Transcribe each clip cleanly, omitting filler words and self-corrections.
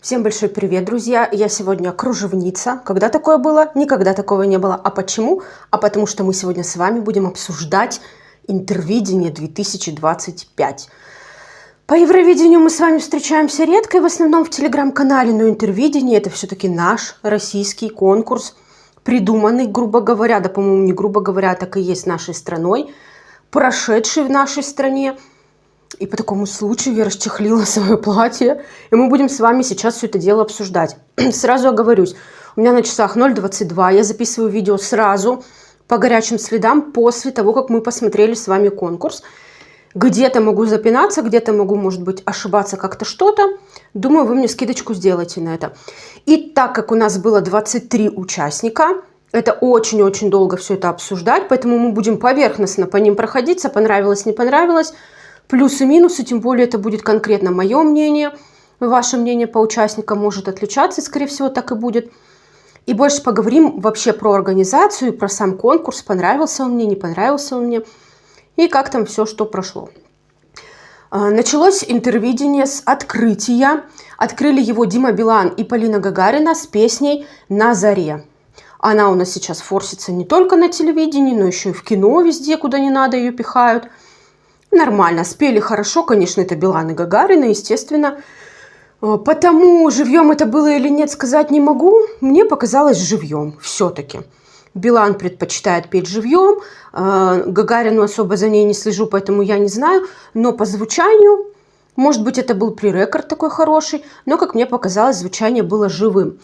Всем большой привет, друзья! Я сегодня кружевница. Когда такое было? Никогда такого не было. А почему? А потому что мы сегодня с вами будем обсуждать Интервидение 2025. По Евровидению мы с вами встречаемся редко и в основном в телеграм-канале, но Интервидение это все-таки наш российский конкурс, придуманный, грубо говоря, да, по-моему, не грубо говоря, так и есть нашей страной, прошедший в нашей стране. И по такому случаю я расчехлила свое платье. И мы будем с вами сейчас все это дело обсуждать. Сразу оговорюсь. У меня на часах 0:22. Я записываю видео сразу по горячим следам после того, как мы посмотрели с вами конкурс. Где-то могу запинаться, где-то могу, может быть, ошибаться как-то что-то. Думаю, вы мне скидочку сделаете на это. И так как у нас было 23 участника, это очень-очень долго все это обсуждать. Поэтому мы будем поверхностно по ним проходиться. Понравилось, не понравилось. Плюсы, минусы, тем более это будет конкретно мое мнение. Ваше мнение по участникам может отличаться, и, скорее всего, так и будет. И больше поговорим вообще про организацию, про сам конкурс, понравился он мне, не понравился он мне, и как там все, что прошло. Началось Интервидение с открытия. Открыли его Дима Билан и Полина Гагарина с песней «На заре». Она у нас сейчас форсится не только на телевидении, но еще и в кино везде, куда не надо, ее пихают. Нормально, спели хорошо, конечно, это Билан и Гагарина, естественно. Потому живьем это было или нет, сказать не могу. Мне показалось живьем все-таки. Билан предпочитает петь живьем, Гагарину особо за ней не слежу, поэтому я не знаю. Но по звучанию, может быть, это был пререкорд такой хороший, но, как мне показалось, звучание было живым.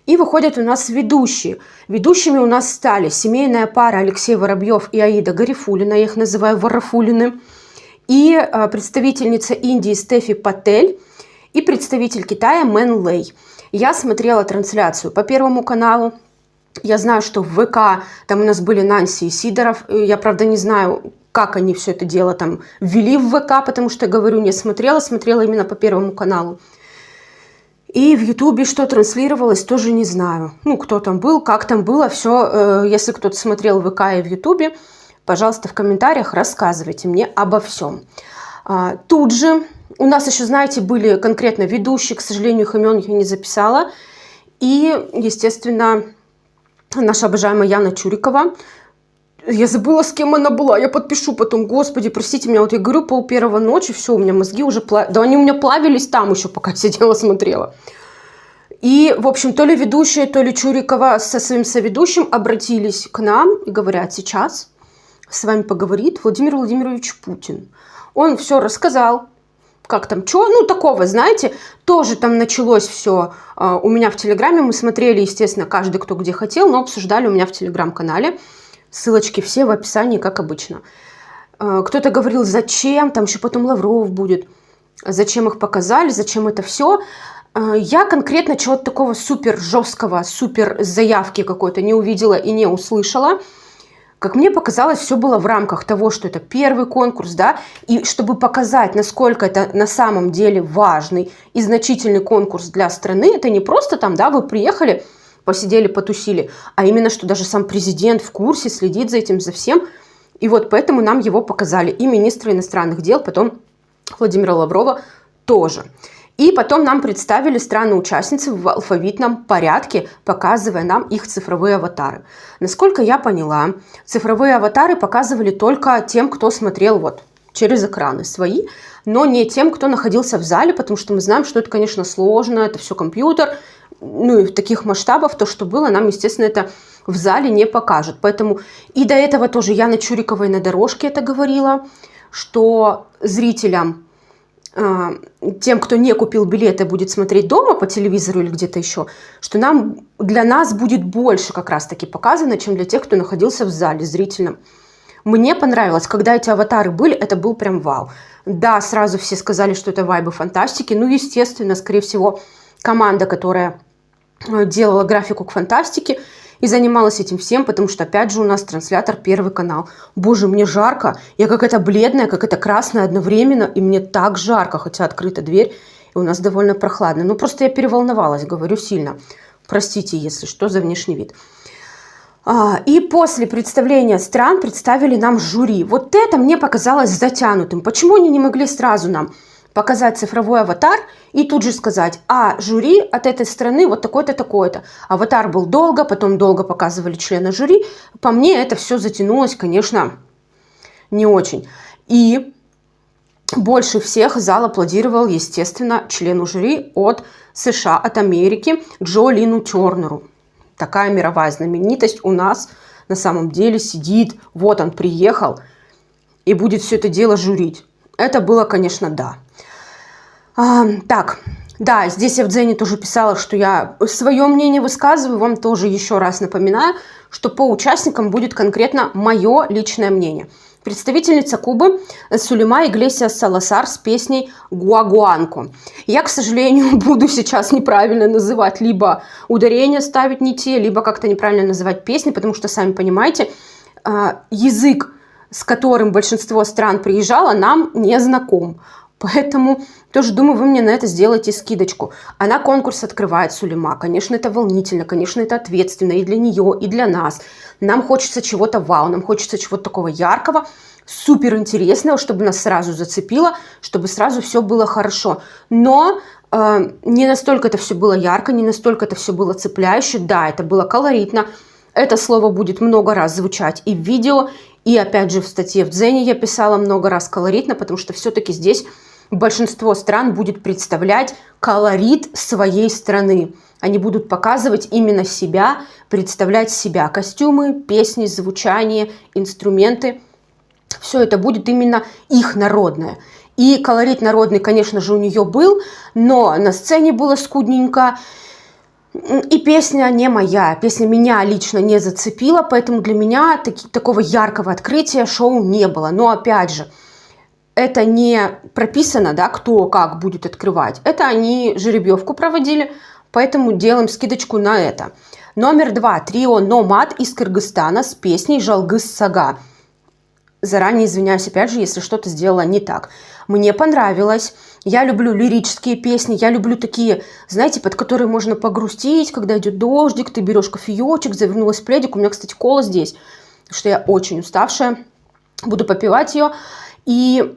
И выходят у нас ведущие. Ведущими у нас стали семейная пара Алексей Воробьев и Аида Гарифуллина, я их называю Варафуллины. И представительница Индии Стефи Патель и представитель Китая Мэн Лэй. Я смотрела трансляцию по Первому каналу. Я знаю, что в ВК там у нас были Нанси и Сидоров. Я, правда, не знаю, как они все это дело там ввели в ВК, потому что, я говорю, не смотрела, смотрела именно по Первому каналу. И в Ютубе что транслировалось, тоже не знаю. Ну, кто там был, как там было, все. Если кто-то смотрел в ВК и в Ютубе, пожалуйста, в комментариях рассказывайте мне обо всем. Тут же у нас еще, знаете, были конкретно ведущие, к сожалению, их имен я не записала. И, естественно, наша обожаемая Яна Чурикова. Я забыла, с кем она была. Я подпишу потом. Господи, простите меня. Вот я говорю, 1:30 ночи, все, у меня мозги уже плавились. Да они у меня плавились там еще, пока сидела, смотрела. И, в общем, то ли ведущая, то ли Чурикова со своим соведущим обратились к нам и говорят: сейчас с вами поговорит Владимир Владимирович Путин. Он все рассказал, как там, что, ну, такого, знаете, тоже там началось все у меня в Телеграме. Мы смотрели, естественно, каждый, кто где хотел, но обсуждали у меня в Телеграм-канале. Ссылочки все в описании, как обычно. Кто-то говорил, зачем, там еще потом Лавров будет, зачем их показали, зачем это все. Я конкретно чего-то такого супер жесткого, супер заявки какой-то не увидела и не услышала. Как мне показалось, все было в рамках того, что это первый конкурс, да, и чтобы показать, насколько это на самом деле важный и значительный конкурс для страны, это не просто там, да, вы приехали, посидели, потусили, а именно, что даже сам президент в курсе, следит за этим, за всем, и вот поэтому нам его показали, и министра иностранных дел, потом Владимира Лаврова тоже. И потом нам представили страны-участницы в алфавитном порядке, показывая нам их цифровые аватары. Насколько я поняла, цифровые аватары показывали только тем, кто смотрел вот через экраны свои, но не тем, кто находился в зале, потому что мы знаем, что это, конечно, сложно, это все компьютер. Ну и в таких масштабах то, что было, нам, естественно, это в зале не покажут. Поэтому и до этого тоже Яна Чурикова и на дорожке это говорила, что зрителям, тем, кто не купил билеты, будет смотреть дома по телевизору или где-то еще, что для нас будет больше как раз-таки показано, чем для тех, кто находился в зале зрительном. Мне понравилось, когда эти аватары были, это был прям вау. Да, сразу все сказали, что это вайбы фантастики. Ну, естественно, скорее всего, команда, которая делала графику к фантастике и занималась этим всем, потому что, опять же, у нас транслятор Первый канал. Боже, мне жарко, я какая-то бледная, какая-то красная одновременно, и мне так жарко, хотя открыта дверь, и у нас довольно прохладно. Ну, просто я переволновалась, говорю, сильно. Простите, если что, за внешний вид. И после представления стран представили нам жюри. Вот это мне показалось затянутым. Почему они не могли сразу нам показать цифровой аватар и тут же сказать: а жюри от этой страны вот такой-то, такой-то. Аватар был долго, потом долго показывали члена жюри. По мне это все затянулось, конечно, не очень. И больше всех зал аплодировал, естественно, члену жюри от США, от Америки, Джо Лину Тернеру. Такая мировая знаменитость у нас на самом деле сидит. Вот он приехал и будет все это дело жюрить. Это было, конечно, да. Так, да, здесь я в Дзене тоже писала, что я свое мнение высказываю. Вам тоже еще раз напоминаю, что по участникам будет конкретно мое личное мнение. Представительница Кубы Сулейма Иглесиас Саласар с песней «Гуагуанко». Я, к сожалению, буду сейчас неправильно называть, либо ударения ставить не те, либо как-то неправильно называть песни, потому что, сами понимаете, язык, с которым большинство стран приезжало, нам не знаком. Поэтому тоже думаю, вы мне на это сделаете скидочку. Она конкурс открывает, Сулейма. Конечно, это волнительно, конечно, это ответственно и для нее, и для нас. Нам хочется чего-то вау, нам хочется чего-то такого яркого, супер интересного, чтобы нас сразу зацепило, чтобы сразу все было хорошо. Но не настолько это все было ярко, не настолько это все было цепляюще. Да, это было колоритно. Это слово будет много раз звучать и в видео, и опять же в статье в Дзене я писала много раз колоритно, потому что все-таки здесь большинство стран будет представлять колорит своей страны. Они будут показывать именно себя, представлять себя. Костюмы, песни, звучание, инструменты. Все это будет именно их народное. И колорит народный, конечно же, у нее был, но на сцене было скудненько. И песня не моя, песня меня лично не зацепила, поэтому для меня такого яркого открытия шоу не было. Но опять же, это не прописано, да, кто как будет открывать. Это они жеребьевку проводили, поэтому делаем скидочку на это. Номер 2. Трио Номад из Кыргызстана с песней «Жалгыз Сага». Заранее извиняюсь, опять же, если что-то сделала не так. Мне понравилось. Я люблю лирические песни, я люблю такие, знаете, под которые можно погрустить, когда идет дождик, ты берешь кофеечек, завернулась в пледик. У меня, кстати, кола здесь, потому что я очень уставшая. Буду попивать ее. И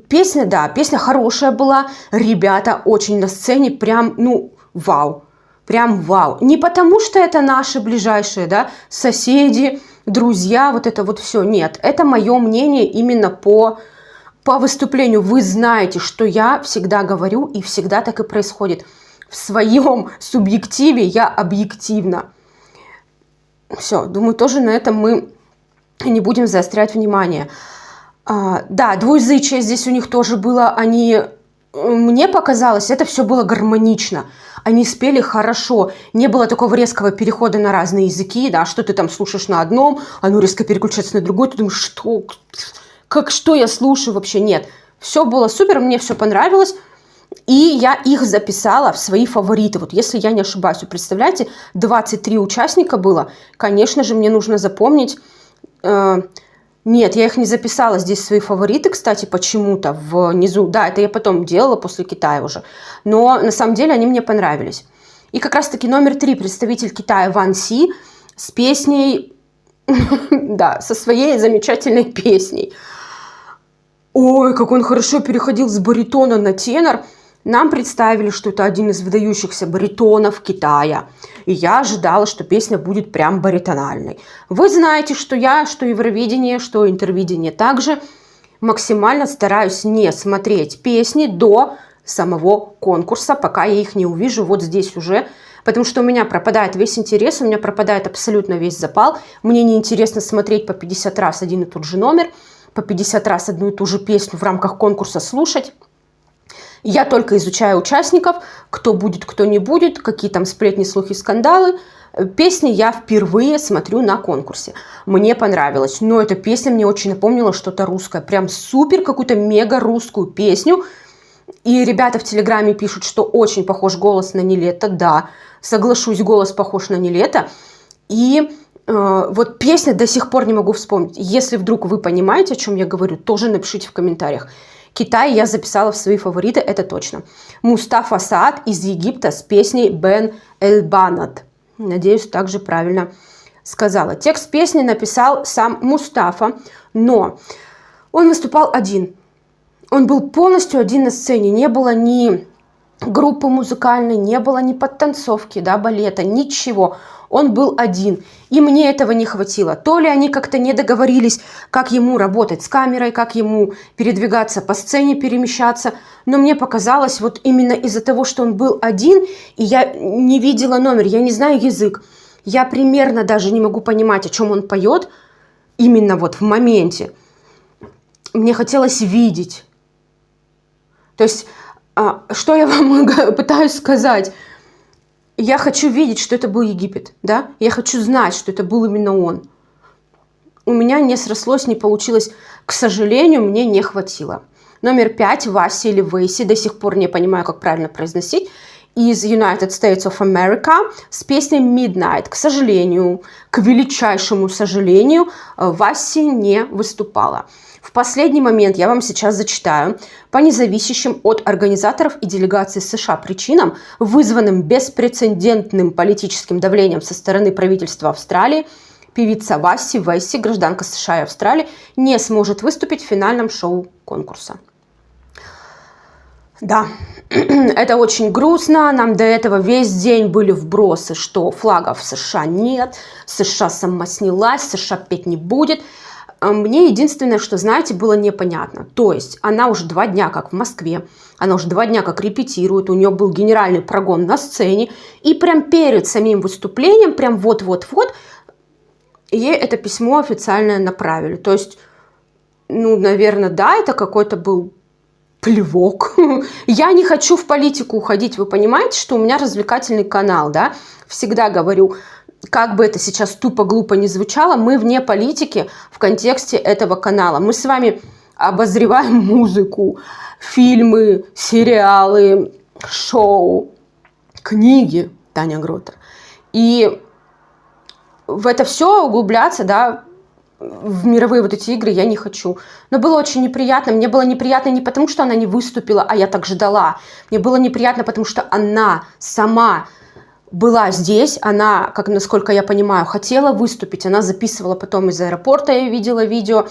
песня, да, песня хорошая была. Ребята очень на сцене прям, ну, вау. Прям вау. Не потому, что это наши ближайшие, да, соседи, друзья, вот это вот все. Нет, это мое мнение именно по выступлению. Вы знаете, что я всегда говорю, и всегда так и происходит. В своем субъективе я объективна. Все, думаю, тоже на этом мы не будем заострять внимание. Да, двуязычие здесь у них тоже было. Мне показалось, это все было гармонично. Они спели хорошо. Не было такого резкого перехода на разные языки, да, что ты там слушаешь на одном, оно резко переключается на другой, ты думаешь, что я слушаю вообще? Нет. Все было супер, мне все понравилось. И я их записала в свои фавориты. Вот если я не ошибаюсь, вы представляете, 23 участника было. Конечно же, мне нужно запомнить... Нет, я их не записала здесь свои фавориты, кстати, почему-то внизу. Да, это я потом делала после Китая уже. Но на самом деле они мне понравились. И как раз-таки номер 3 представитель Китая Ван Си с песней, да, со своей замечательной песней. Ой, как он хорошо переходил с баритона на тенор. Нам представили, что это один из выдающихся баритонов Китая. И я ожидала, что песня будет прям баритональной. Вы знаете, что я, что Евровидение, что Интервидение также максимально стараюсь не смотреть песни до самого конкурса, пока я их не увижу вот здесь уже. Потому что у меня пропадает весь интерес, у меня пропадает абсолютно весь запал. Мне неинтересно смотреть по 50 раз один и тот же номер, по 50 раз одну и ту же песню в рамках конкурса слушать. Я только изучаю участников, кто будет, кто не будет, какие там сплетни, слухи, скандалы. Песни я впервые смотрю на конкурсе. Мне понравилось, но эта песня мне очень напомнила что-то русское. Прям супер, какую-то мега русскую песню. И ребята в Телеграме пишут, что очень похож голос на Нилетто. Да, соглашусь, голос похож на Нилетто. И вот песня до сих пор не могу вспомнить. Если вдруг вы понимаете, о чем я говорю, тоже напишите в комментариях. Китай я записала в свои фавориты, это точно. Мустафа Саад из Египта с песней «Бен Эль-Банат». Надеюсь, также правильно сказала. Текст песни написал сам Мустафа, но он выступал один. Он был полностью один на сцене, не было ни группы музыкальной, не было ни подтанцовки, да, балета, ничего. Он был один. И мне этого не хватило. То ли они как-то не договорились, как ему работать с камерой, как ему передвигаться по сцене, перемещаться. Но мне показалось, вот именно из-за того, что он был один, и я не видела номер, я не знаю язык, я примерно даже не могу понимать, о чем он поет, именно вот в моменте. Мне хотелось видеть. То есть, что я вам пытаюсь сказать? Я хочу видеть, что это был Египет, да? Я хочу знать, что это был именно он. У меня не срослось, не получилось. К сожалению, мне не хватило. Номер 5, Васи или Вейси, до сих пор не понимаю, как правильно произносить, из United States of America с песней Midnight. К сожалению, к величайшему сожалению, Васи не выступала. В последний момент я вам сейчас зачитаю по независящим от организаторов и делегаций США причинам, вызванным беспрецедентным политическим давлением со стороны правительства Австралии, певица Васи Вейси, гражданка США и Австралии, не сможет выступить в финальном шоу конкурса. Да, это очень грустно. Нам до этого весь день были вбросы, что флагов в США нет, США сама снялась, США петь не будет. Мне единственное, что, знаете, было непонятно. То есть она уже 2 дня как в Москве, она уже 2 дня как репетирует, у нее был генеральный прогон на сцене, и прям перед самим выступлением, прям вот-вот-вот, ей это письмо официальное направили. То есть, ну, наверное, да, это какой-то был плевок. Я не хочу в политику уходить, вы понимаете, что у меня развлекательный канал, да? Всегда говорю, как бы это сейчас тупо-глупо не звучало, мы вне политики в контексте этого канала. Мы с вами обозреваем музыку, фильмы, сериалы, шоу, книги, Таня Гротер. И в это все углубляться, да, в мировые вот эти игры я не хочу. Но было очень неприятно. Мне было неприятно не потому, что она не выступила, а я так ждала. Мне было неприятно, потому что она сама была здесь, она, как насколько я понимаю, хотела выступить, она записывала потом из аэропорта, я видела видео,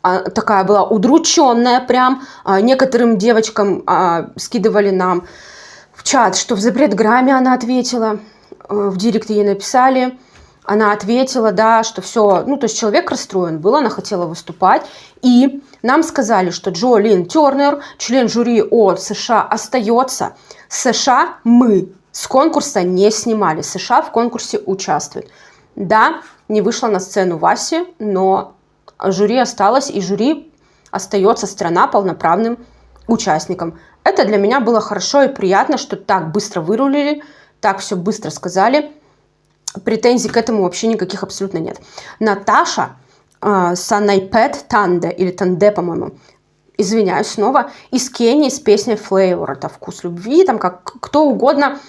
такая была удрученная прям, некоторым девочкам скидывали нам в чат, что в запретграмме она ответила, в директе ей написали, она ответила, да, что все, ну, то есть человек расстроен был, она хотела выступать, и нам сказали, что Джо Лин Тернер, член жюри от США, остается. США мы с конкурса не снимали, США в конкурсе участвует. Да, не вышла на сцену Васи, но жюри осталось, и жюри остается, страна полноправным участником. Это для меня было хорошо и приятно, что так быстро вырулили, так все быстро сказали. Претензий к этому вообще никаких абсолютно нет. Наташа Санайпет Танде, или Танде, по-моему, извиняюсь снова, из Кении с песней Flavor, это вкус любви, там как кто угодно,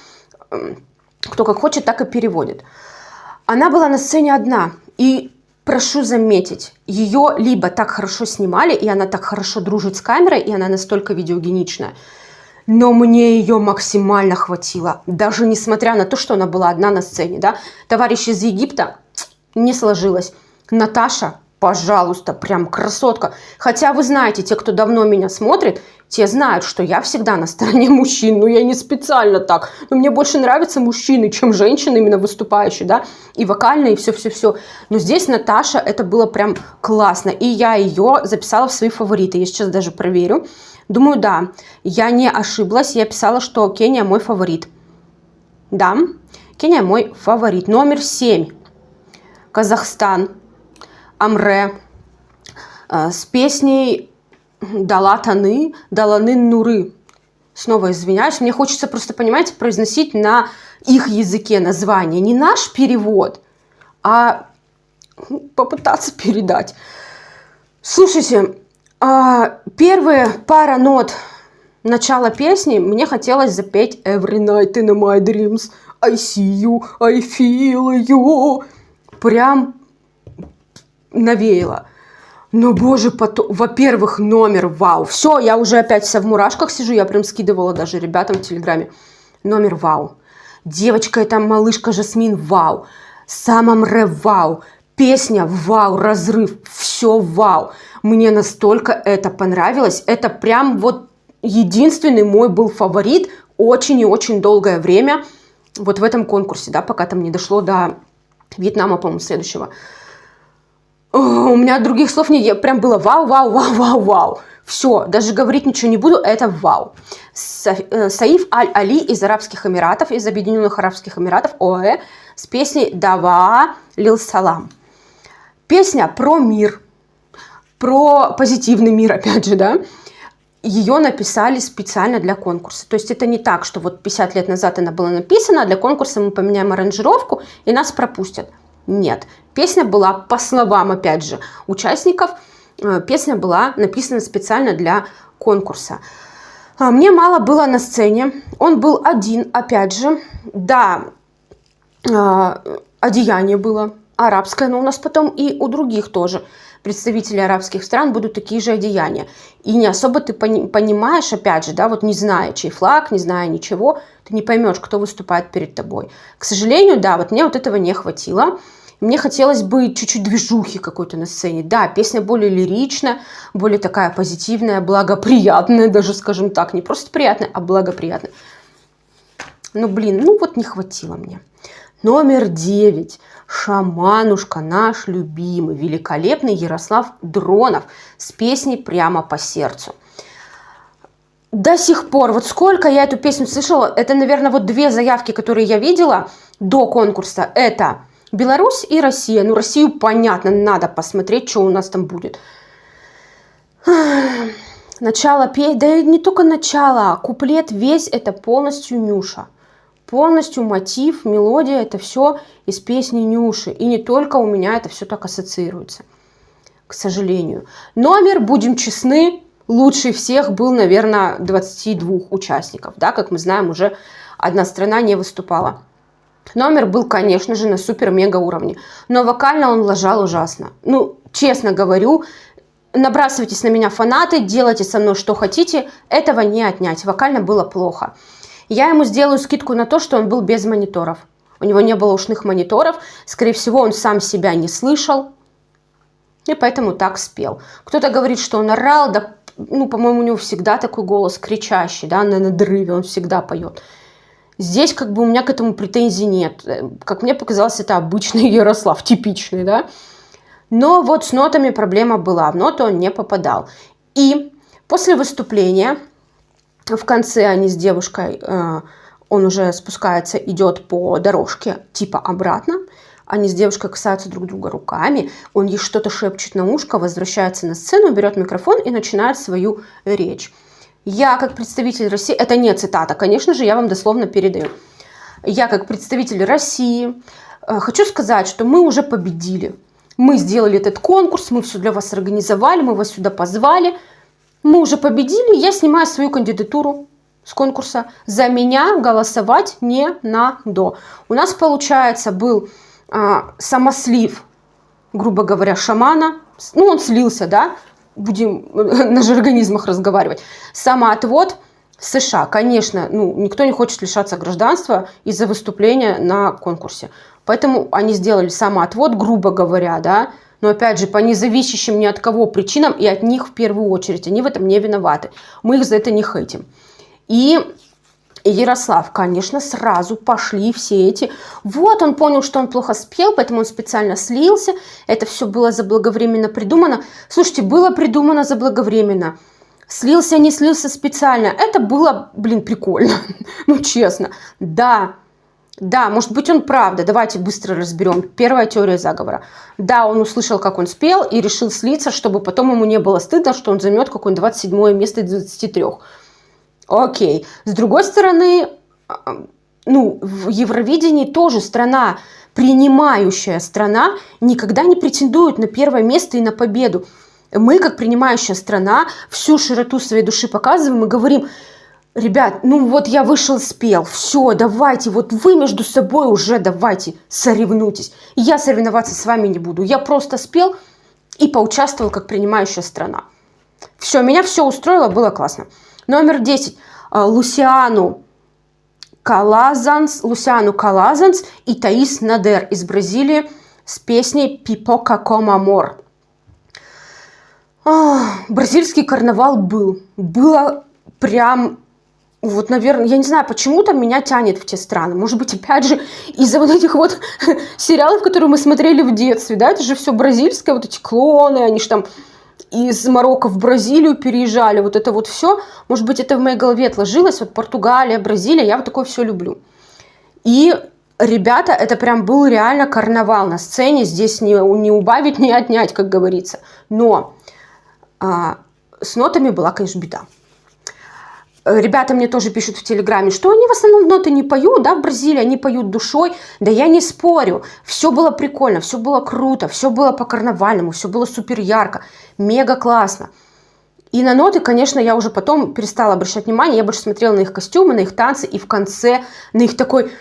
кто как хочет, так и переводит. Она была на сцене одна, и прошу заметить, ее либо так хорошо снимали, и она так хорошо дружит с камерой, и она настолько видеогеничная, но мне ее максимально хватило, даже несмотря на то, что она была одна на сцене, да. Товарищ из Египта, не сложилось. Наташа, пожалуйста, прям красотка. Хотя вы знаете, те, кто давно меня смотрит, те знают, что я всегда на стороне мужчин. Ну, я не специально так. Но мне больше нравятся мужчины, чем женщины, именно выступающие, да. И вокальные, и все-все-все. Но здесь Наташа, это было прям классно. И я ее записала в свои фавориты. Я сейчас даже проверю. Думаю, да, я не ошиблась. Я писала, что Кения мой фаворит. Да, Кения мой фаворит. Номер 7. Казахстан. Амре. С песней Далатаны, Даланы Нуры. Снова извиняюсь. Мне хочется просто, понимаете, произносить на их языке название. Не наш перевод, а попытаться передать. Слушайте, первые пара нот начала песни мне хотелось запеть Every night in my dreams I see you, I feel you. Прям навеяло. Но, боже, во-первых, номер, вау. Все, я уже опять вся в мурашках сижу, я прям скидывала даже ребятам в Телеграме. Номер, вау. Девочка, эта малышка Жасмин, вау. Сам Амре, вау. Песня вау, разрыв, все вау. Мне настолько это понравилось. Это прям вот единственный мой был фаворит очень и очень долгое время вот в этом конкурсе, да, пока там не дошло до Вьетнама, по-моему, следующего. У меня других слов нет, прям было вау, вау, вау, вау, вау. Все, даже говорить ничего не буду, это вау. Саиф Аль-Али из Арабских Эмиратов, из Объединенных Арабских Эмиратов, ОАЭ, с песней «Дава Лил Салам». Песня про мир, про позитивный мир, опять же, да. Ее написали специально для конкурса. То есть это не так, что вот 50 лет назад она была написана, а для конкурса мы поменяем аранжировку и нас пропустят. Нет. Песня была, по словам, опять же, участников, песня была написана специально для конкурса. Мне мало было на сцене. Он был один, опять же. Да, одеяние было арабское, но у нас потом и у других тоже представителей арабских стран будут такие же одеяния. И не особо ты понимаешь, опять же, да, вот не зная, чей флаг, не зная ничего, ты не поймешь, кто выступает перед тобой. К сожалению, да, вот мне вот этого не хватило. Мне хотелось бы чуть-чуть движухи какой-то на сцене. Да, песня более лиричная, более такая позитивная, благоприятная, даже, скажем так, не просто приятная, а благоприятная. Но, блин, ну вот не хватило мне. Номер 9. Шаманушка, наш любимый, великолепный Ярослав Дронов с песней «Прямо по сердцу». До сих пор, вот сколько я эту песню слышала, это, наверное, вот две заявки, которые я видела до конкурса. Это Беларусь и Россия. Ну, Россию, понятно, надо посмотреть, что у нас там будет. Начало петь, да и не только начало, куплет весь это полностью Нюша. Полностью мотив, мелодия, это все из песни Нюши. И не только у меня это все так ассоциируется, к сожалению. Номер, будем честны, лучший всех был, наверное, 22 участников. Да, как мы знаем, уже одна страна не выступала. Номер был, конечно же, на супер-мега уровне. Но вокально он лажал ужасно. Ну, честно говорю, набрасывайтесь на меня фанаты, делайте со мной что хотите, этого не отнять. Вокально было плохо. Я ему сделаю скидку на то, что он был без мониторов. У него не было ушных мониторов. Скорее всего, он сам себя не слышал. И поэтому так спел. Кто-то говорит, что он орал. Да, ну, по-моему, у него всегда такой голос кричащий, да, на надрыве. Он всегда поет. Здесь как бы у меня к этому претензий нет. Как мне показалось, это обычный Ярослав, типичный, да. Но вот с нотами проблема была. В ноты он не попадал. И после выступления... В конце они с девушкой, он уже спускается, идет по дорожке, типа обратно. Они с девушкой касаются друг друга руками. Он ей что-то шепчет на ушко, возвращается на сцену, берет микрофон и начинает свою речь. Я, как представитель России, это не цитата, конечно же, я вам дословно передаю. Я, как представитель России, хочу сказать, что мы уже победили. Мы сделали этот конкурс, мы все для вас организовали, мы вас сюда позвали. Мы уже победили, я снимаю свою кандидатуру с конкурса. За меня голосовать не надо. У нас, получается, был самослив, грубо говоря, шамана. Ну, он слился, да, будем на жаргонизмах разговаривать. Самоотвод США. Конечно, ну, никто не хочет лишаться гражданства из-за выступления на конкурсе. Поэтому они сделали самоотвод, грубо говоря, да. Но опять же, по независящим ни от кого причинам и от них в первую очередь. Они в этом не виноваты. Мы их за это не хейтим. И Ярослав, конечно, сразу пошли все эти... Вот он понял, что он плохо спел, поэтому он специально слился. Это все было заблаговременно придумано. Слушайте, было придумано заблаговременно. Слился, не слился специально. Это было, блин, прикольно. Ну, честно. Да, может быть, он правда. Давайте быстро разберем. Первая теория заговора. Да, он услышал, как он спел, и решил слиться, чтобы потом ему не было стыдно, что он займет какое-нибудь 27 место из 23. Окей. С другой стороны, ну, в Евровидении тоже страна, принимающая страна, никогда не претендует на первое место и на победу. Мы, как принимающая страна, всю широту своей души показываем и говорим... Ребят, ну вот я вышел, спел, все, давайте, вот вы между собой уже давайте соревнуйтесь. Я соревноваться с вами не буду, я просто спел и поучаствовал как принимающая страна. Все, меня все устроило, было классно. Номер 10. Лусиану Калазанс и Таис Надер из Бразилии с песней «Pipoca com amor». Бразильский карнавал был. Было прям... Вот, наверное, я не знаю, почему-то меня тянет в те страны. Может быть, опять же, из-за вот этих вот сериалов, которые мы смотрели в детстве, да, это же все бразильское, вот эти клоны, они же там из Марокко в Бразилию переезжали, вот это вот все. Может быть, это в моей голове отложилось, вот Португалия, Бразилия, я вот такое все люблю. И, ребята, это прям был реально карнавал на сцене, здесь не убавить, не отнять, как говорится. Но с нотами была, конечно, беда. Ребята мне тоже пишут в Телеграме, что они в основном ноты не поют, да, в Бразилии, они поют душой. Да я не спорю, все было прикольно, все было круто, все было по-карнавальному, все было супер ярко, мега классно. И на ноты, конечно, я уже потом перестала обращать внимание, я больше смотрела на их костюмы, на их танцы и в конце на их такой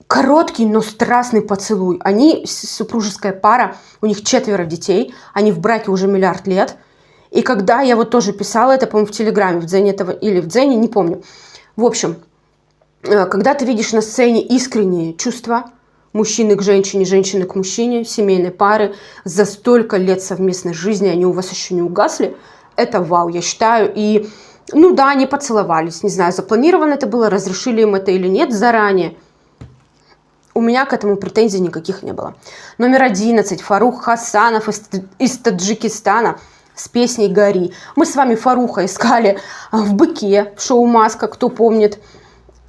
короткий, но страстный поцелуй. Они супружеская пара, у них 4 детей, они в браке уже миллиард лет. И когда я вот тоже писала это, по-моему, в Телеграме, в Дзене этого, или в Дзене, не помню. В общем, когда ты видишь на сцене искренние чувства мужчины к женщине, женщины к мужчине, семейной пары, за столько лет совместной жизни, они у вас еще не угасли, это вау, я считаю. И, ну да, они поцеловались, не знаю, запланировано это было, разрешили им это или нет заранее. У меня к этому претензий никаких не было. Номер 11. Фарух Хасанов из Таджикистана с песней «Гори». Мы с вами Фаруха искали в «Быке», в шоу «Маска», кто помнит.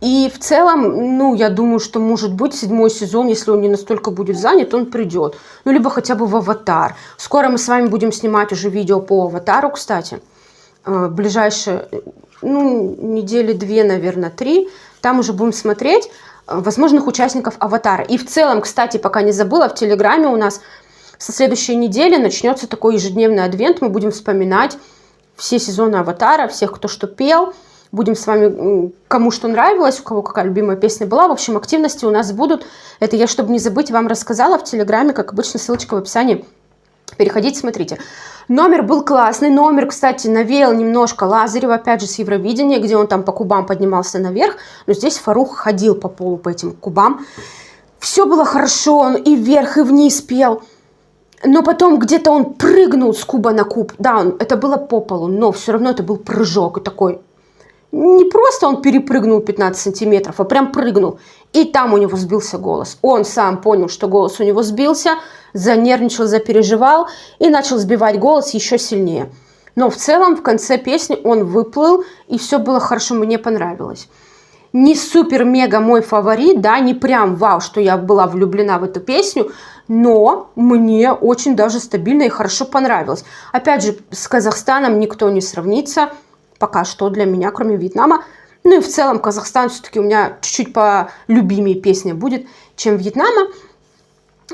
И в целом, ну, я думаю, что, может быть, 7-й сезон, если он не настолько будет занят, он придет. Ну, либо хотя бы в «Аватар». Скоро мы с вами будем снимать уже видео по «Аватару», кстати. В ближайшие, ну, недели 2, наверное, 3. Там уже будем смотреть возможных участников «Аватара». И в целом, кстати, пока не забыла, в Телеграме у нас со следующей недели начнется такой ежедневный адвент. Мы будем вспоминать все сезоны «Аватара», всех, кто что пел. Будем с вами, кому что нравилось, у кого какая любимая песня была. В общем, активности у нас будут. Это я, чтобы не забыть, вам рассказала в Телеграме, как обычно, ссылочка в описании. Переходите, смотрите. Номер был классный. Номер, кстати, навеял немножко Лазарева, опять же, с Евровидения, где он там по кубам поднимался наверх. Но здесь Фарух ходил по полу по этим кубам. Все было хорошо, он и вверх, и вниз пел. Но потом где-то он прыгнул с куба на куб. Да, это было по полу, но все равно это был прыжок. И такой, не просто он перепрыгнул 15 сантиметров, а прям прыгнул. И там у него сбился голос. Он сам понял, что голос у него сбился, занервничал, запереживал и начал сбивать голос еще сильнее. Но в целом в конце песни он выплыл, и все было хорошо, мне понравилось. Не супер-мега мой фаворит, да, не прям вау, что я была влюблена в эту песню, но мне очень даже стабильно и хорошо понравилось. Опять же, с Казахстаном никто не сравнится, пока что для меня, кроме Вьетнама. Ну и в целом Казахстан все-таки у меня чуть-чуть полюбимее песня будет, чем Вьетнама.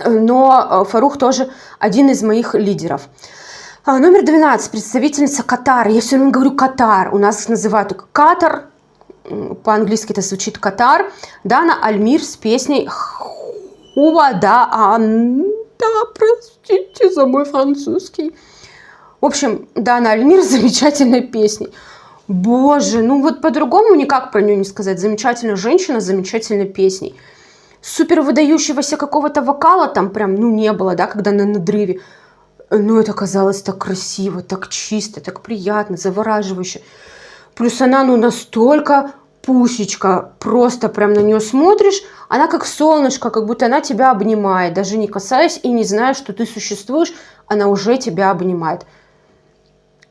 Но Фарух тоже один из моих лидеров. Номер 12. Представительница Катара. Я все время говорю Катар. У нас называют Катар. По-английски это звучит Катар. Дана Альмир с песней «Хувада Анда». Простите за мой французский. В общем, Дана Альмир с замечательной песней. Боже, ну вот по-другому никак про нее не сказать. Замечательная женщина с замечательной песней. Супер выдающегося какого-то вокала там прям, ну, не было, да, когда на надрыве. Но это казалось так красиво, так чисто, так приятно, завораживающе. Плюс она, ну, настолько пусечка, просто прям на нее смотришь, она как солнышко, как будто она тебя обнимает, даже не касаясь и не зная, что ты существуешь, она уже тебя обнимает.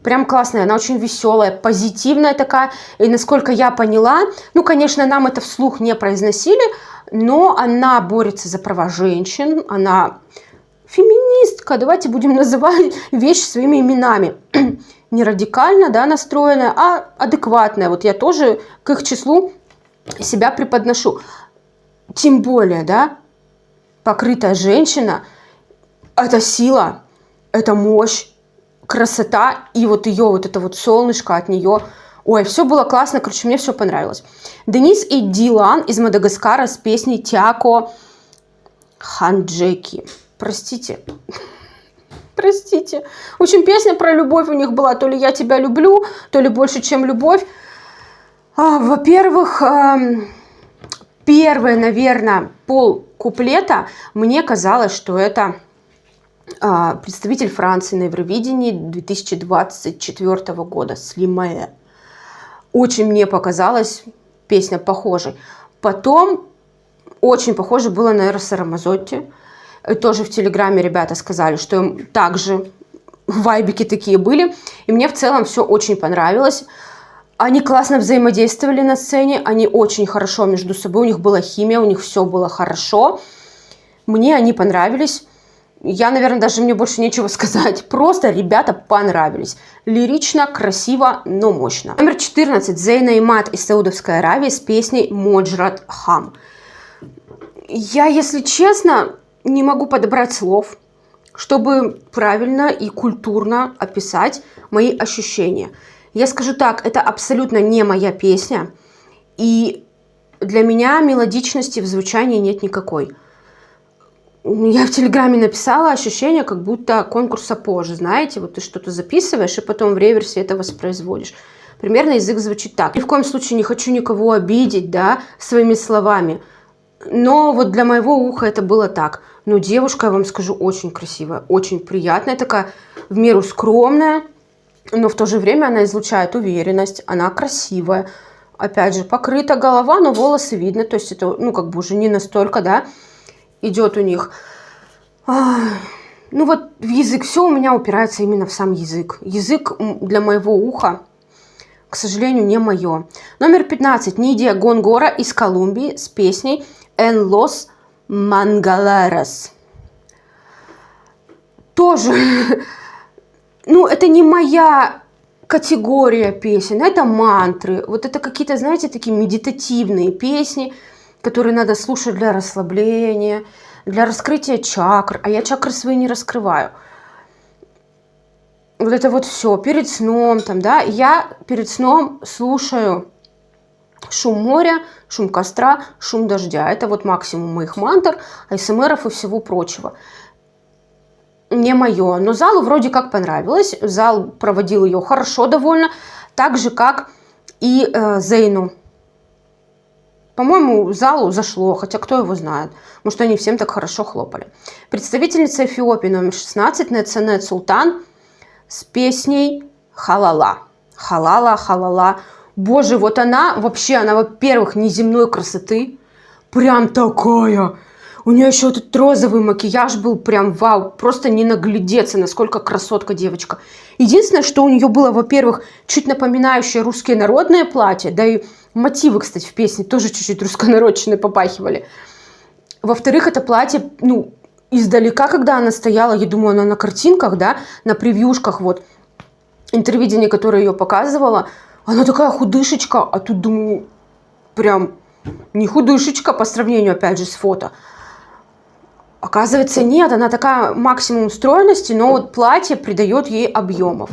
Прям классная, она очень веселая, позитивная такая. И насколько я поняла, ну, конечно, нам это вслух не произносили, но она борется за права женщин, она феминистка, давайте будем называть вещи своими именами. Не радикально, да, настроенная, а адекватная. Вот я тоже к их числу себя преподношу. Тем более, да, покрытая женщина – это сила, это мощь, красота, и вот ее, вот это вот солнышко от нее. Ой, все было классно, короче, мне все понравилось. Денис и Дилан из Мадагаскара с песней «Тяко Ханджеки». Простите. Простите. В общем, песня про любовь у них была. То ли «Я тебя люблю», то ли «Больше, чем любовь». Во-первых, первое, наверное, пол куплета мне казалось, что это представитель Франции на Евровидении 2024 года, Слимае. Очень мне показалась песня похожей. Потом очень похоже было на Эроса Рамазотти. Тоже в Телеграме ребята сказали, что им также вайбики такие были. И мне в целом все очень понравилось. Они классно взаимодействовали на сцене, они очень хорошо между собой, у них была химия, у них все было хорошо. Мне они понравились. Я, наверное, даже мне больше нечего сказать. Просто ребята понравились. Лирично, красиво, но мощно. Номер 14. Зейна Имад из Саудовской Аравии с песней «Моджрат Хам». Я, если честно, не могу подобрать слов, чтобы правильно и культурно описать мои ощущения. Я скажу так, это абсолютно не моя песня, и для меня мелодичности в звучании нет никакой. Я в Телеграме написала ощущение, как будто конкурса позже, знаете, вот ты что-то записываешь, и потом в реверсе это воспроизводишь. Примерно язык звучит так. Ни в коем случае не хочу никого обидеть, да, своими словами, но вот для моего уха это было так. Но девушка, я вам скажу, очень красивая, очень приятная, такая в меру скромная, но в то же время она излучает уверенность, она красивая. Опять же, покрыта голова, но волосы видно, то есть это, ну, как бы уже не настолько, да, идет у них. Ну вот в язык, все у меня упирается именно в сам язык. Язык для моего уха, к сожалению, не мое. Номер 15. Нидия Гонгора из Колумбии с песней «En los Mangalares». Тоже, ну, это не моя категория песен, это мантры. Вот это какие-то, знаете, такие медитативные песни, которые надо слушать для расслабления, для раскрытия чакр. А я чакры свои не раскрываю. Вот это вот все перед сном, там, да. Я перед сном слушаю шум моря, шум костра, шум дождя. Это вот максимум моих мантр, АСМРов и всего прочего. Не мое. Но залу вроде как понравилось. Зал проводил ее хорошо довольно. Так же, как и Зейну. По-моему, залу зашло, хотя кто его знает. Может, они всем так хорошо хлопали. Представительница Эфиопии номер 16, Нецанет Султан с песней «Халала». Халала, халала. Боже, вот она, вообще, она, во-первых, неземной красоты. Прям такая. У нее еще этот розовый макияж был прям вау. Просто не наглядеться, насколько красотка девочка. Единственное, что у нее было, во-первых, чуть напоминающее русские народные платья, да и мотивы, кстати, в песне тоже чуть-чуть руссконародщиной попахивали. Во-вторых, это платье, ну, издалека, когда она стояла, я думаю, она на картинках, да, на превьюшках, вот, интервидение, которое ее показывала, она такая худышечка, а тут, думаю, прям не худышечка по сравнению, опять же, с фото. Оказывается, нет, она такая максимум стройности, но вот платье придает ей объемов.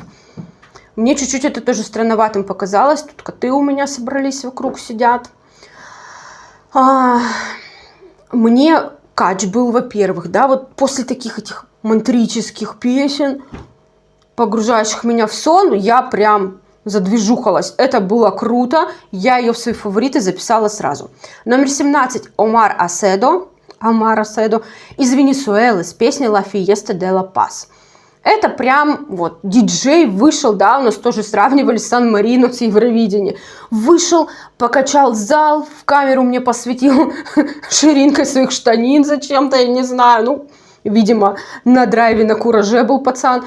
Мне чуть-чуть это тоже странноватым показалось. Тут коты у меня собрались вокруг, сидят. Мне кач был, во-первых, да, вот после таких этих мантрических песен, погружающих меня в сон, я прям задвижухалась. Это было круто. Я ее в свои фавориты записала сразу. Номер 17. Омар Аседо из Венесуэлы с песней «La Fiesta de la Paz». Это прям вот диджей вышел, да, у нас тоже сравнивали Сан-Марино с Евровидением. Вышел, покачал зал, в камеру мне посветил ширинкой своих штанин зачем-то, я не знаю. Ну, видимо, на драйве, на кураже был пацан.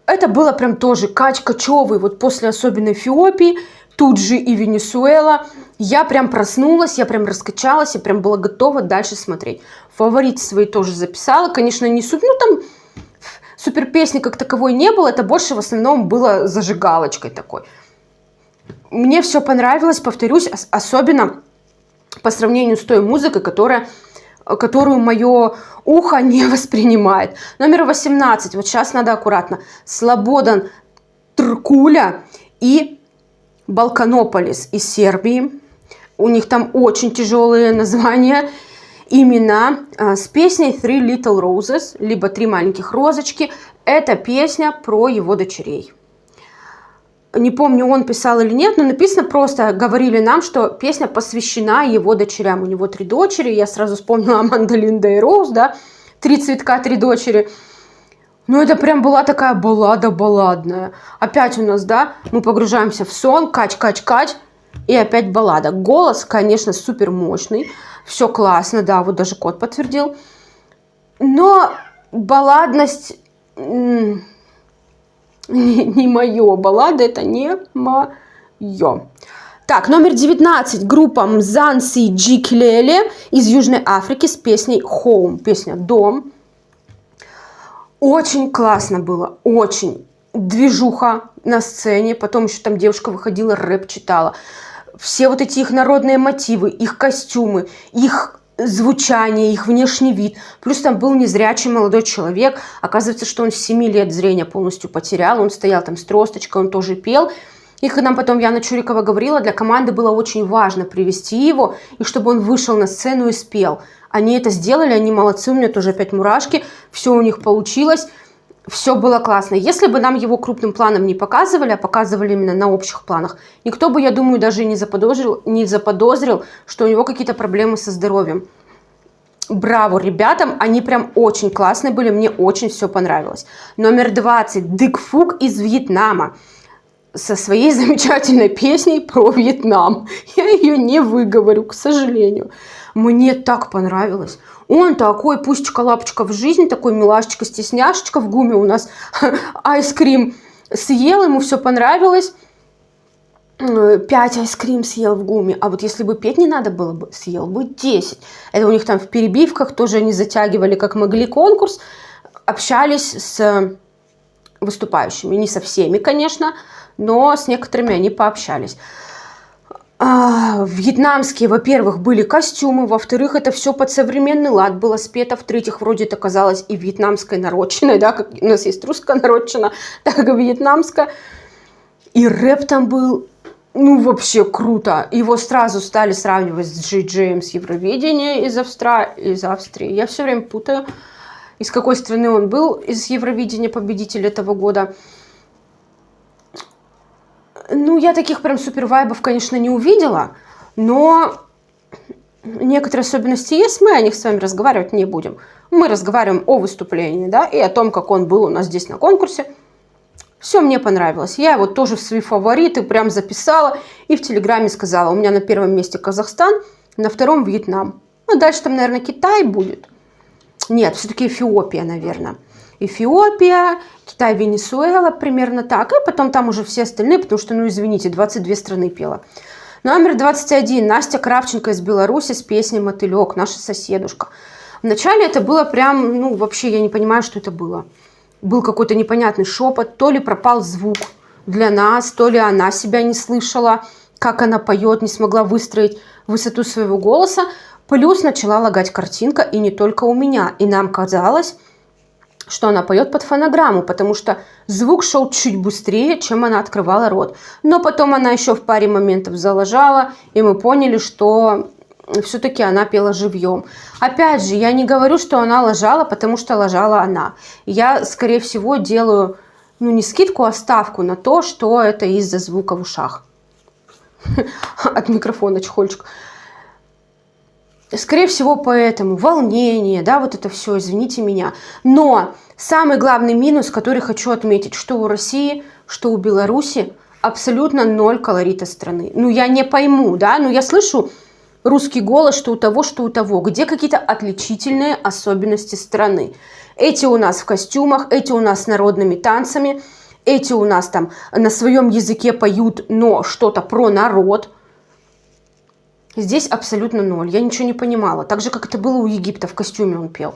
Это было прям тоже кач-качевый, вот после особенно Эфиопии, тут же и Венесуэла. Я прям проснулась, я прям раскачалась, я прям была готова дальше смотреть. Фавориты свои тоже записала, конечно, не супер, ну там супер песни как таковой не было, это больше в основном было зажигалочкой такой. Мне все понравилось, повторюсь, особенно по сравнению с той музыкой, которую мое ухо не воспринимает. Номер 18, вот сейчас надо аккуратно. Слободан Тркуля и Балканополис из Сербии. У них там очень тяжелые названия, имена, с песней Three Little Roses, либо «Три маленьких розочки». Это песня про его дочерей. Не помню, он писал или нет, но написано просто, говорили нам, что песня посвящена его дочерям. У него 3 дочери, я сразу вспомнила Аманда, Линда и Роуз, да, 3 цветка, 3 дочери. Ну, это прям была такая баллада балладная. Опять у нас, да, мы погружаемся в сон, кач-кач-кач, и опять баллада. Голос, конечно, супер мощный, все классно, да, вот даже кот подтвердил. Но балладность не мое, баллада это не мое. Так, номер 19. Группа Mzansi Jikelele из Южной Африки с песней Home. Песня «Дом». Очень классно было, очень. Движуха на сцене, потом еще там девушка выходила, рэп читала. Все вот эти их народные мотивы, их костюмы, их звучание, их внешний вид. Плюс там был незрячий молодой человек. Оказывается, что он с 7 лет зрение полностью потерял. Он стоял там с тросточкой, он тоже пел. И как нам потом Яна Чурикова говорила, для команды было очень важно привести его, и чтобы он вышел на сцену и спел. Они это сделали, они молодцы, у меня тоже опять мурашки, все у них получилось, все было классно. Если бы нам его крупным планом не показывали, а показывали именно на общих планах, никто бы, я думаю, даже и не заподозрил, что у него какие-то проблемы со здоровьем. Браво ребятам, они прям очень классные были, мне очень все понравилось. Номер 20. Дик Фук из Вьетнама. Со своей замечательной песней про Вьетнам. Я ее не выговорю, к сожалению. Мне так понравилось. Он такой пустечка-лапочка в жизни, такой милашечка-стесняшечка в ГУМе у нас айскрим съел, ему все понравилось. 5 айскрим съел в ГУМе, а вот если бы петь не надо было бы, съел бы 10. Это у них там в перебивках тоже они затягивали как могли конкурс, общались с выступающими. Не со всеми, конечно, но с некоторыми они пообщались. Вьетнамские, во-первых, были костюмы, во-вторых, это все под современный лад было спето, в-третьих, вроде это казалось и вьетнамской народчиной, да, как у нас есть русская народчина, так и вьетнамская. И рэп там был, ну, вообще круто. Его сразу стали сравнивать с Джей-Джеем с Евровидения из Австрии. Я все время путаю, из какой страны он был, из Евровидения победитель этого года. Ну, я таких прям супер вайбов, конечно, не увидела, но некоторые особенности есть, мы о них с вами разговаривать не будем. Мы разговариваем о выступлении, да, и о том, как он был у нас здесь на конкурсе. Все мне понравилось. Я его тоже в свои фавориты прям записала и в Телеграме сказала. У меня на первом месте Казахстан, на втором Вьетнам. Ну, дальше там, наверное, Китай будет. Нет, все-таки Эфиопия, наверное. Эфиопия, Китай, Венесуэла, примерно так. И потом там уже все остальные, потому что, ну, извините, 22 страны пела. Номер 21. Настя Кравченко из Беларуси с песней «Мотылек», наша соседушка. Вначале это было прям, ну, вообще я не понимаю, что это было. Был какой-то непонятный шепот, то ли пропал звук для нас, то ли она себя не слышала, как она поет, не смогла выстроить высоту своего голоса. Плюс начала лагать картинка, и не только у меня. И нам казалось, что она поет под фонограмму, потому что звук шел чуть быстрее, чем она открывала рот. Но потом она еще в паре моментов залажала, и мы поняли, что все-таки она пела живьем. Опять же, я не говорю, что она лажала, потому что лажала она. Я, скорее всего, делаю, ну, не скидку, а ставку на то, что это из-за звука в ушах. От микрофона чехольчик. Скорее всего, поэтому волнение, да, вот это все, извините меня. Но самый главный минус, который хочу отметить, что у России, что у Беларуси, абсолютно ноль колорита страны. Ну, я не пойму, да, ну, я слышу русский голос, что у того, что у того. Где какие-то отличительные особенности страны? Эти у нас в костюмах, эти у нас с народными танцами, эти у нас там на своем языке поют, но что-то про народ. Здесь абсолютно ноль. Я ничего не понимала. Так же, как это было у Египта, в костюме он пел.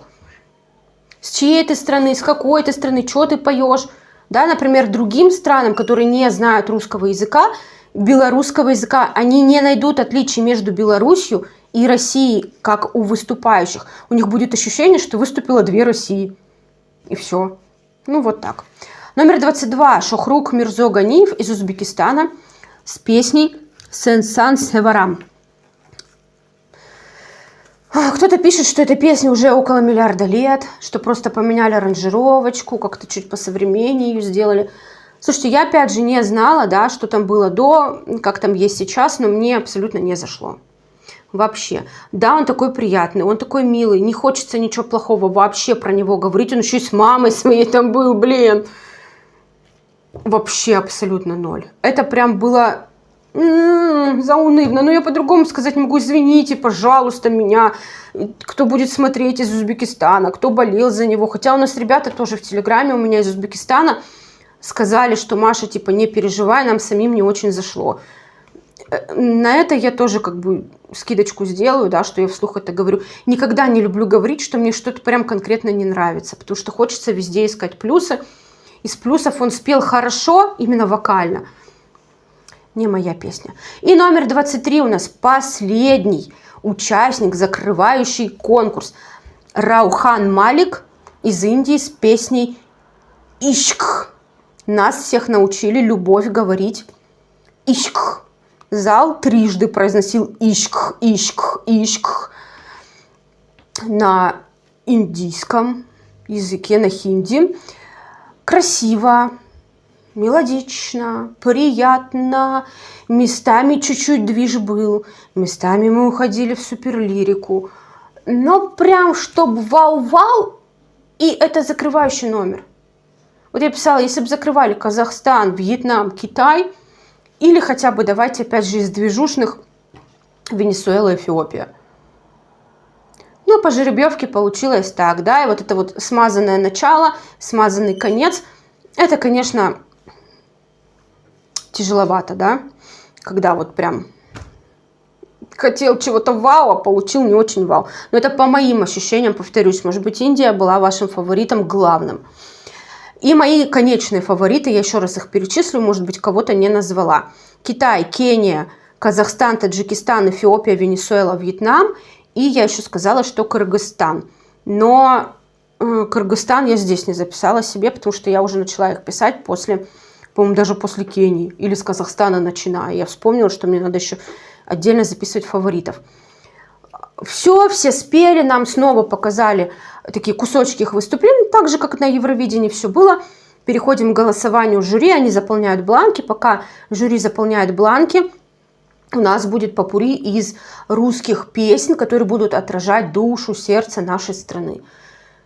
С чьей ты страны, с какой ты страны, что ты поешь? Да, например, другим странам, которые не знают русского языка, белорусского языка, они не найдут отличий между Беларусью и Россией, как у выступающих. У них будет ощущение, что выступило две России. И все. Ну, вот так. Номер 22. Шохрук Мирзоганиев из Узбекистана с песней «Сенсан Севарам». Кто-то пишет, что эта песня уже около миллиарда лет, что просто поменяли аранжировочку, как-то чуть посовременнее ее сделали. Слушайте, я опять же не знала, да, что там было до, как там есть сейчас, но мне абсолютно не зашло. Вообще. Да, он такой приятный, он такой милый, не хочется ничего плохого вообще про него говорить. Он еще и с мамой своей там был, блин. Вообще абсолютно ноль. Это прям было заунывно. Но я по-другому сказать не могу. Извините, пожалуйста, меня, кто будет смотреть из Узбекистана, кто болел за него. Хотя у нас ребята тоже в Телеграме у меня из Узбекистана сказали, что Маша, типа, не переживай, нам самим не очень зашло. На это я тоже как бы скидочку сделаю, да, что я вслух это говорю. Никогда не люблю говорить, что мне что-то прям конкретно не нравится, потому что хочется везде искать плюсы. Из плюсов он спел хорошо, именно вокально. Не моя песня. И номер 23 у нас последний участник, закрывающий конкурс. Раухан Малик из Индии с песней «Ишк». Нас всех научили любовь говорить «Ишк». Зал трижды произносил «Ишк, ишк, ишк» на индийском языке, на хинди. Красиво, мелодично, приятно, местами чуть-чуть движ был, местами мы уходили в суперлирику, но прям чтоб вау-вау, и это закрывающий номер. Вот я писала, если бы закрывали Казахстан, Вьетнам, Китай, или хотя бы, давайте опять же из движушных, Венесуэла, Эфиопия. Ну, по жеребьевке получилось так, да, и вот это вот смазанное начало, смазанный конец, это, конечно, тяжеловато, да, когда вот прям хотел чего-то вау, а получил не очень вау. Но это по моим ощущениям, повторюсь, может быть, Индия была вашим фаворитом главным. И мои конечные фавориты, я еще раз их перечислю, может быть, кого-то не назвала. Китай, Кения, Казахстан, Таджикистан, Эфиопия, Венесуэла, Вьетнам. И я еще сказала, что Кыргызстан. Но Кыргызстан я здесь не записала себе, потому что я уже начала их писать после, по-моему, даже после Кении. Или с Казахстана начиная. Я вспомнила, что мне надо еще отдельно записывать фаворитов. Все спели, нам снова показали такие кусочки их выступлений, так же, как на Евровидении все было. Переходим к голосованию жюри, они заполняют бланки. Пока жюри заполняет бланки, у нас будет попурри из русских песен, которые будут отражать душу, сердце нашей страны.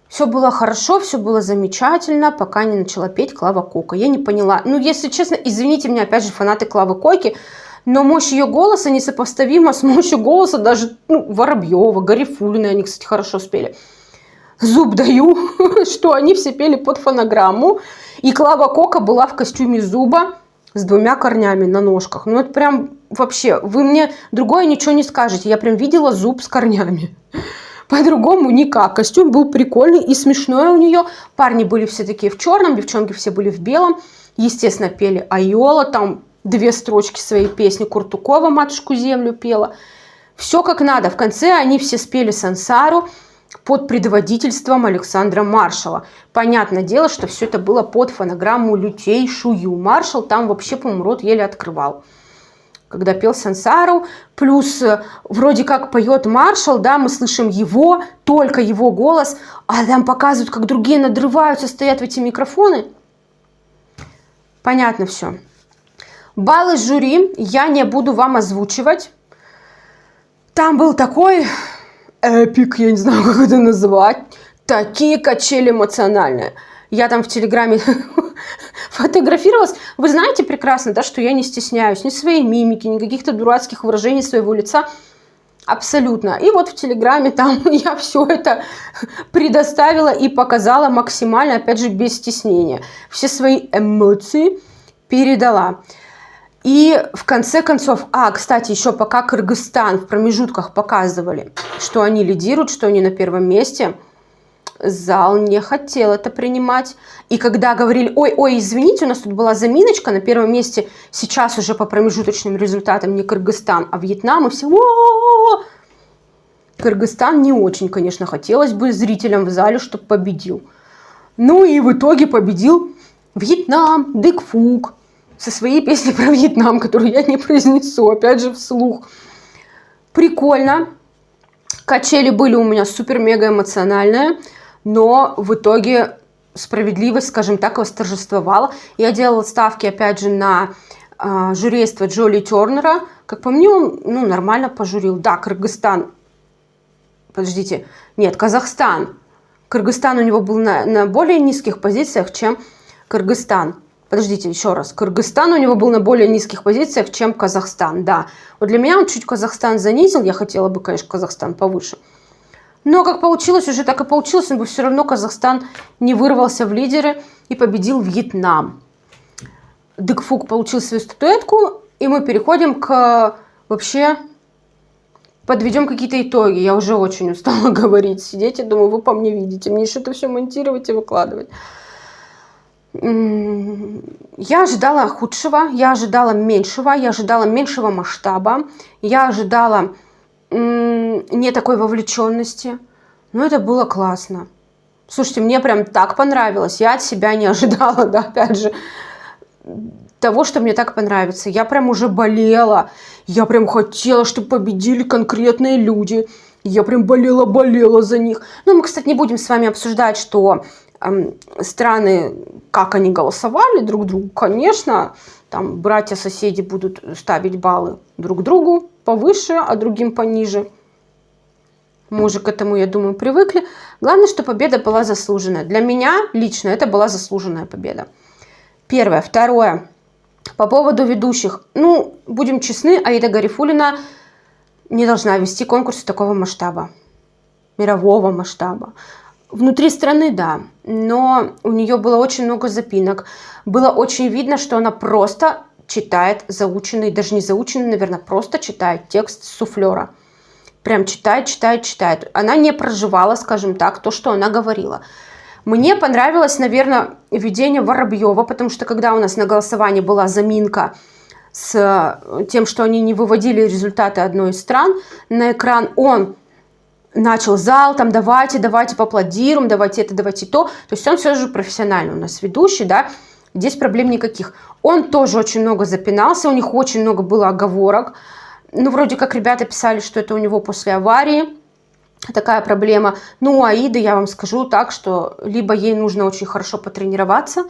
Все было хорошо, все было замечательно, пока не начала петь Клава Кока. Я не поняла. Ну, если честно, извините меня, опять же, фанаты Клавы Койки, но мощь ее голоса несопоставима с мощью голоса даже Воробьева, Гарифуллиной. Они, кстати, хорошо спели. Зуб даю, что они все пели под фонограмму. И Клава Кока была в костюме Зуба с 2 корнями на ножках. Ну, это прям вообще, вы мне другое ничего не скажете. Я прям видела Зуб с корнями. По-другому никак. Костюм был прикольный и смешной у нее. Парни были все такие в черном, девчонки все были в белом. Естественно, пели Айола, там 2 строчки своей песни. Куртукова «Матушку землю» пела. Все как надо. В конце они все спели Сансару под предводительством Александра Маршала. Понятное дело, что все это было под фонограмму лютейшую. Маршал там вообще, по-моему, рот еле открывал, когда пел Сансару. Плюс вроде как поет Маршал, да, мы слышим его, только его голос, а там показывают, как другие надрываются, стоят в эти микрофоны. Понятно все. Баллы жюри я не буду вам озвучивать. Там был такой эпик, я не знаю, как это назвать. Такие качели эмоциональные. Я там в Телеграме фотографировалась. Вы знаете прекрасно, да, что я не стесняюсь ни своей мимики, ни каких-то дурацких выражений своего лица. Абсолютно. И вот в Телеграме там я все это предоставила и показала максимально, опять же, без стеснения. Все свои эмоции передала. И в конце концов, кстати, еще пока Кыргызстан в промежутках показывали, что они лидируют, что они на первом месте, зал не хотел это принимать. И когда говорили, ой, извините, у нас тут была заминочка, на первом месте сейчас уже по промежуточным результатам не Кыргызстан, а Вьетнам, и все, Кыргызстан не очень, конечно, хотелось бы зрителям в зале, чтобы победил. Ну и в итоге победил Вьетнам, Дык-Фук, со своей песней про Вьетнам, которую я не произнесу, опять же, вслух. Прикольно. Качели были у меня супер-мега эмоциональные, но в итоге справедливость, скажем так, восторжествовала. Я делала ставки, опять же, на жюрейство Джоли Тернера, Как по мне, он, ну, нормально пожурил. Да, Кыргызстан, подождите, нет, Казахстан. Кыргызстан у него был на более низких позициях, чем Кыргызстан. Подождите, еще раз. Кыргызстан у него был на более низких позициях, чем Казахстан, да. Вот для меня он чуть Казахстан занизил. Я хотела бы, конечно, Казахстан повыше. Но как получилось, уже так и получилось. Он бы все равно Казахстан не вырвался в лидеры и победил Вьетнам. Дык-Фук получил свою статуэтку. И мы переходим к вообще... Подведем какие-то итоги. Я уже очень устала говорить. Сидеть, я думаю, вы по мне видите. Мне что-то все монтировать и выкладывать. Я ожидала худшего, я ожидала меньшего масштаба, я ожидала не такой вовлеченности, но это было классно. Слушайте, мне прям так понравилось, я от себя не ожидала, да, опять же, того, что мне так понравится. Я прям уже болела, я прям хотела, чтобы победили конкретные люди, я прям болела за них. Ну, мы, кстати, не будем с вами обсуждать, что... страны, как они голосовали друг другу, конечно, там братья-соседи будут ставить баллы друг другу повыше, а другим пониже. Мы уже к этому, я думаю, привыкли. Главное, что победа была заслуженная. Для меня лично это была заслуженная победа. Первое. Второе. По поводу ведущих. Ну, будем честны, Аида Гарифуллина не должна вести конкурсы такого масштаба. Мирового масштаба. Внутри страны, да, но у нее было очень много запинок. Было очень видно, что она просто читает заученный, даже не заученный, наверное, просто читает текст с суфлера. Прям читает. Она не проживала, скажем так, то, что она говорила. Мне понравилось, наверное, ведение Воробьева, потому что когда у нас на голосовании была заминка с тем, что они не выводили результаты одной из стран на экран, он... начал зал, там, давайте поаплодируем, давайте это, давайте то. То есть он все же профессиональный у нас ведущий, да, здесь проблем никаких. Он тоже очень много запинался, у них очень много было оговорок. Ну, вроде как ребята писали, что это у него после аварии такая проблема. Ну, у Аиды, я вам скажу так, что либо ей нужно очень хорошо потренироваться,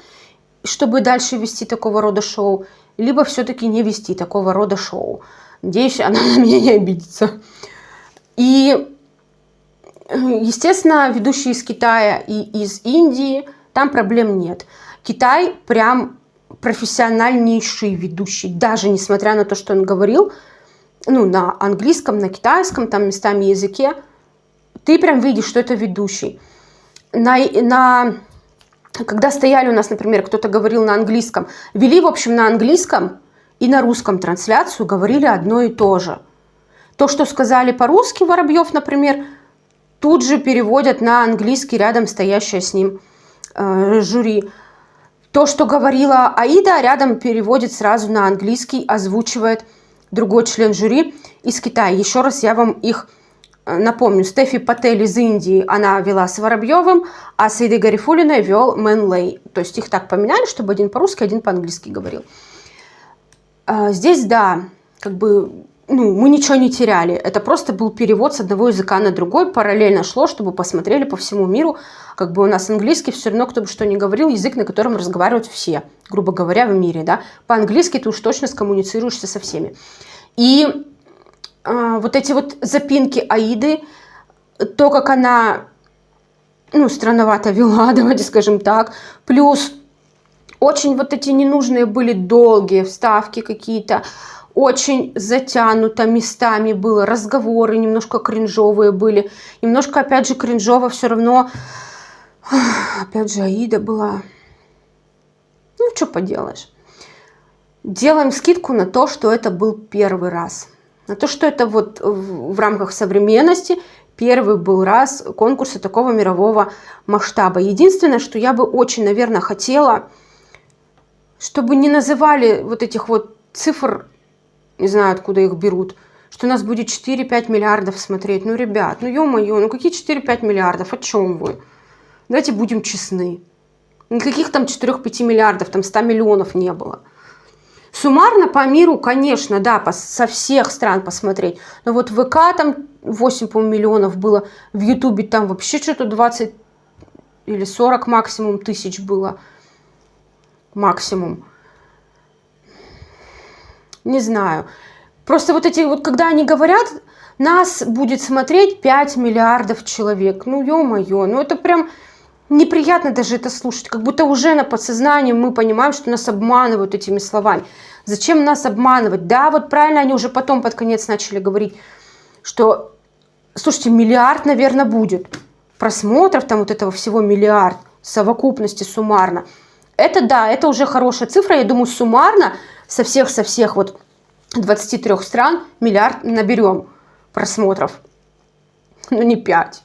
чтобы дальше вести такого рода шоу, либо все-таки не вести такого рода шоу. Надеюсь, она на меня не обидится. И... естественно, ведущие из Китая и из Индии, там проблем нет. Китай прям профессиональнейший ведущий, даже несмотря на то, что он говорил, ну, на английском, на китайском, там местами языке, ты прям видишь, что это ведущий. Когда стояли у нас, например, кто-то говорил на английском, вели, в общем, на английском и на русском трансляцию, говорили одно и то же. То, что сказали по-русски Воробьев, например, тут же переводят на английский рядом стоящее с ним жюри. То, что говорила Аида, рядом переводит сразу на английский, озвучивает другой член жюри из Китая. Еще раз я вам их напомню. Стефи Патель из Индии, она вела с Воробьевым, а с Аидой Гарифуллиной вел Мэн Лэй. То есть их так поменяли, чтобы один по-русски, один по-английски говорил. Здесь, да, как бы... ну, мы ничего не теряли. Это просто был перевод с одного языка на другой. Параллельно шло, чтобы посмотрели по всему миру. Как бы у нас английский все равно, кто бы что ни говорил, язык, на котором разговаривают все, грубо говоря, в мире. Да? По-английски ты уж точно скоммуницируешься со всеми. И вот эти вот запинки Аиды, то, как она, ну, странновато вела, давайте скажем так. Плюс очень вот эти ненужные были долгие вставки какие-то. Очень затянуто местами было, разговоры немножко кринжовые были. Немножко, опять же, кринжово все равно. Опять же, Аида была. Ну, что поделаешь. Делаем скидку на то, что это был первый раз. На то, что это вот в рамках современности первый был раз конкурса такого мирового масштаба. Единственное, что я бы очень, наверное, хотела, чтобы не называли вот этих вот цифр, не знаю, откуда их берут, что у нас будет 4-5 миллиардов смотреть. Ну, ребят, ну, ё-моё, ну какие 4-5 миллиардов, о чем вы? Давайте будем честны. Никаких там 4-5 миллиардов, там 100 миллионов не было. Суммарно по миру, конечно, да, со всех стран посмотреть. Но вот в ВК там 8, по-моему, миллионов было, в Ютубе там вообще что-то 20 или 40 максимум тысяч было. Максимум. Не знаю. Просто вот эти вот, когда они говорят, нас будет смотреть 5 миллиардов человек. Ну, ё-моё, ну это прям неприятно даже это слушать. Как будто уже на подсознании мы понимаем, что нас обманывают этими словами. Зачем нас обманывать? Да, вот правильно они уже потом под конец начали говорить, что, слушайте, миллиард, наверное, будет. Просмотров там вот этого всего миллиард в совокупности суммарно. Это да, это уже хорошая цифра. Я думаю, суммарно со всех вот 23 стран миллиард наберем просмотров. Ну, не 5.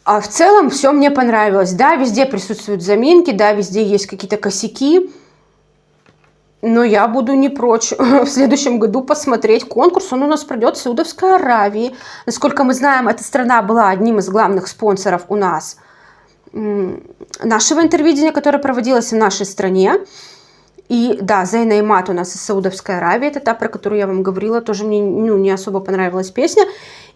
А в целом все мне понравилось. Да, везде присутствуют заминки, да, везде есть какие-то косяки. Но я буду не прочь в следующем году посмотреть конкурс. Он у нас пройдет в Саудовской Аравии. Насколько мы знаем, эта страна была одним из главных спонсоров у нас нашего интервидения, которое проводилось в нашей стране. И да, Зейна и Мат у нас из Саудовской Аравии. Это та, про которую я вам говорила. Тоже мне не особо понравилась песня.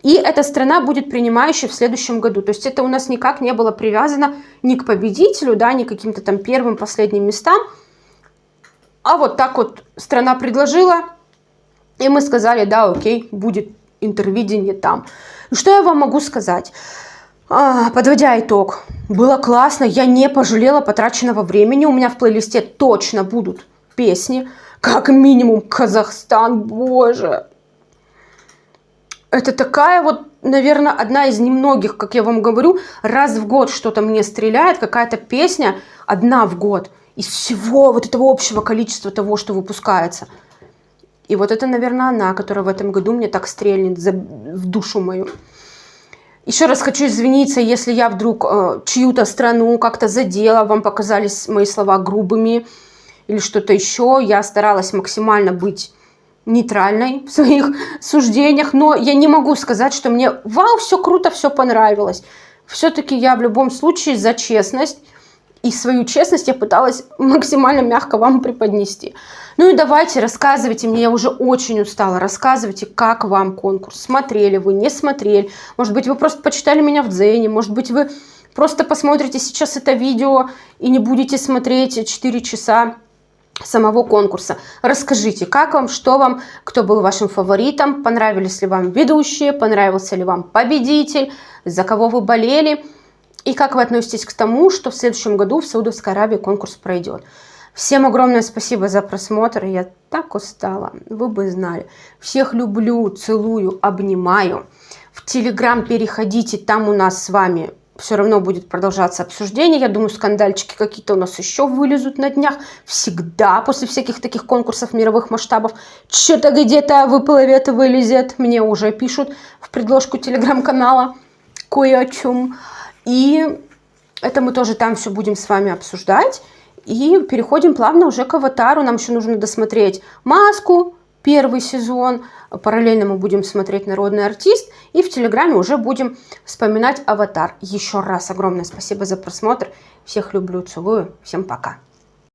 И эта страна будет принимающей в следующем году. То есть это у нас никак не было привязано ни к победителю, да, ни к каким-то там первым, последним местам. А вот так вот страна предложила, и мы сказали, да, окей, будет интервидение там. Что я вам могу сказать? Подводя итог, было классно, я не пожалела потраченного времени, у меня в плейлисте точно будут песни, как минимум Казахстан, боже. Это такая вот, наверное, одна из немногих, как я вам говорю, раз в год что-то мне стреляет, какая-то песня, одна в год. Из всего вот этого общего количества того, что выпускается. И вот это, наверное, она, которая в этом году мне так стрельнет в душу мою. Еще раз хочу извиниться, если я вдруг чью-то страну как-то задела, вам показались мои слова грубыми или что-то еще. Я старалась максимально быть нейтральной в своих суждениях, но я не могу сказать, что мне вау, все круто, все понравилось. Все-таки я в любом случае за честность. И свою честность я пыталась максимально мягко вам преподнести. Ну и давайте, рассказывайте мне, я уже очень устала, рассказывайте, как вам конкурс. Смотрели вы, не смотрели. Может быть, вы просто почитали меня в Дзене, может быть, вы просто посмотрите сейчас это видео и не будете смотреть 4 часа самого конкурса. Расскажите, как вам, что вам, кто был вашим фаворитом, понравились ли вам ведущие, понравился ли вам победитель, за кого вы болели. И как вы относитесь к тому, что в следующем году в Саудовской Аравии конкурс пройдет. Всем огромное спасибо за просмотр. Я так устала, вы бы знали. Всех люблю, целую, обнимаю. В Телеграм переходите, там у нас с вами все равно будет продолжаться обсуждение. Я думаю, скандальчики какие-то у нас еще вылезут на днях. Всегда после всяких таких конкурсов мировых масштабов что-то где-то выплывет, вылезет. Мне уже пишут в предложку Телеграм-канала кое о чем. И это мы тоже там все будем с вами обсуждать. И переходим плавно уже к «Аватару». Нам еще нужно досмотреть «Маску», первый сезон. Параллельно мы будем смотреть «Народный артист». И в Телеграме уже будем вспоминать «Аватар». Еще раз огромное спасибо за просмотр. Всех люблю, целую. Всем пока.